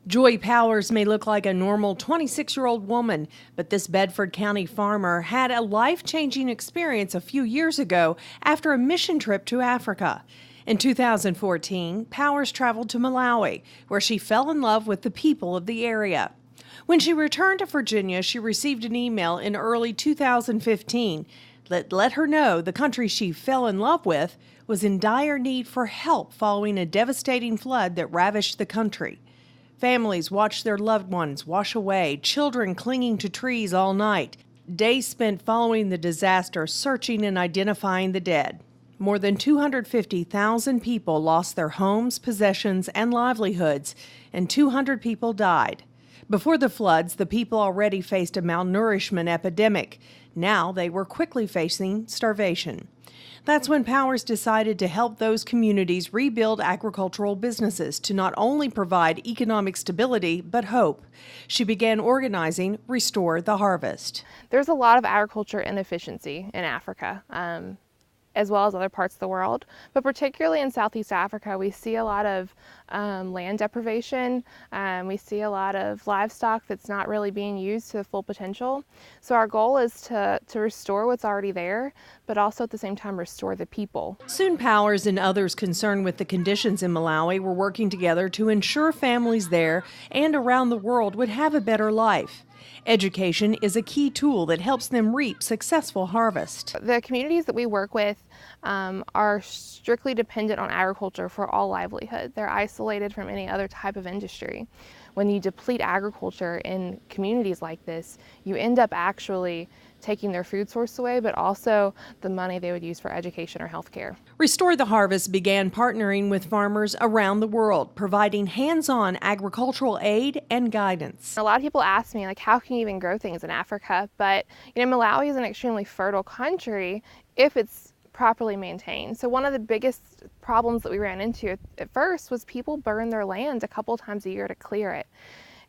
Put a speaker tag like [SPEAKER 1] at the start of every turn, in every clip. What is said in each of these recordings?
[SPEAKER 1] Joy Powers may look like a normal 26-year-old woman, but this Bedford County farmer had a life-changing experience a few years ago after a mission trip to Africa. In 2014, Powers traveled to Malawi, where she fell in love with the people of the area. When she returned to Virginia, she received an email in early 2015 that let her know the country she fell in love with was in dire need for help following a devastating flood that ravished the country. Families watched their loved ones wash away, children clinging to trees all night. Days spent following the disaster searching and identifying the dead. More than 250,000 people lost their homes, possessions, and livelihoods, and 200 people died. Before the floods, the people already faced a malnourishment epidemic. Now they were quickly facing starvation. That's when Powers decided to help those communities rebuild agricultural businesses to not only provide economic stability, but hope. She began organizing Restore the Harvest.
[SPEAKER 2] There's a lot of agriculture inefficiency in Africa, as well as other parts of the world, but particularly in Southeast Africa, we see a lot of land deprivation. We see a lot of livestock that's not really being used to the full potential. So our goal is to restore what's already there, but also at the same time restore the people.
[SPEAKER 1] Soon Powers and others concerned with the conditions in Malawi were working together to ensure families there and around the world would have a better life. Education is a key tool that helps them reap successful harvest.
[SPEAKER 2] The communities that we work with are strictly dependent on agriculture for all livelihood. They're isolated from any other type of industry. When you deplete agriculture in communities like this, you end up actually taking their food source away, but also the money they would use for education or healthcare.
[SPEAKER 1] Restore the Harvest began partnering with farmers around the world, providing hands-on agricultural aid and guidance.
[SPEAKER 2] A lot of people ask me, like, how can you even grow things in Africa? But, Malawi is an extremely fertile country if it's properly maintained. So one of the biggest problems that we ran into at first was people burn their land a couple times a year to clear it.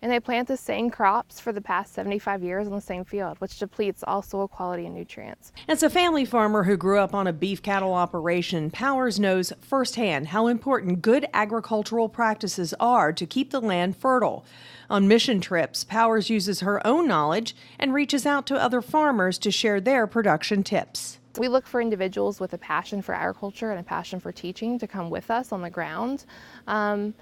[SPEAKER 2] And they plant the same crops for the past 75 years in the same field, which depletes all soil quality and nutrients.
[SPEAKER 1] As a family farmer who grew up on a beef cattle operation, Powers knows firsthand how important good agricultural practices are to keep the land fertile. On mission trips, Powers uses her own knowledge and reaches out to other farmers to share their production tips.
[SPEAKER 2] We look for individuals with a passion for agriculture and a passion for teaching to come with us on the ground. And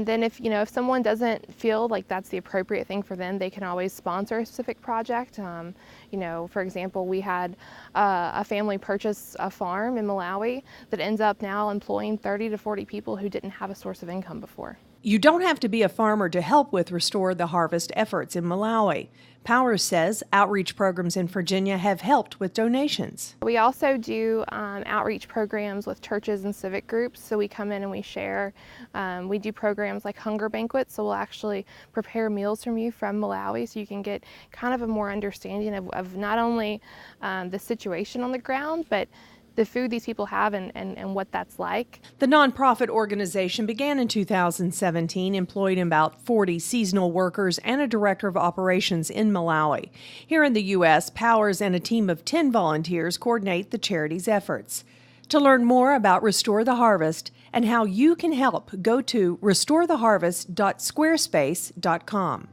[SPEAKER 2] then if someone doesn't feel like that's the appropriate thing for them, they can always sponsor a specific project. For example, we had a family purchase a farm in Malawi that ends up now employing 30 to 40 people who didn't have a source of income before.
[SPEAKER 1] You don't have to be a farmer to help with Restore the Harvest efforts in Malawi. Powers says outreach programs in Virginia have helped with donations.
[SPEAKER 2] We also do outreach programs with churches and civic groups, so we come in and we share. We do programs like hunger banquets, so we'll actually prepare meals from you from Malawi so you can get kind of a more understanding of not only the situation on the ground, but the food these people have and what that's like.
[SPEAKER 1] The nonprofit organization began in 2017, employed about 40 seasonal workers and a director of operations in Malawi. Here in the U.S., Powers and a team of 10 volunteers coordinate the charity's efforts. To learn more about Restore the Harvest and how you can help, go to restoretheharvest.squarespace.com.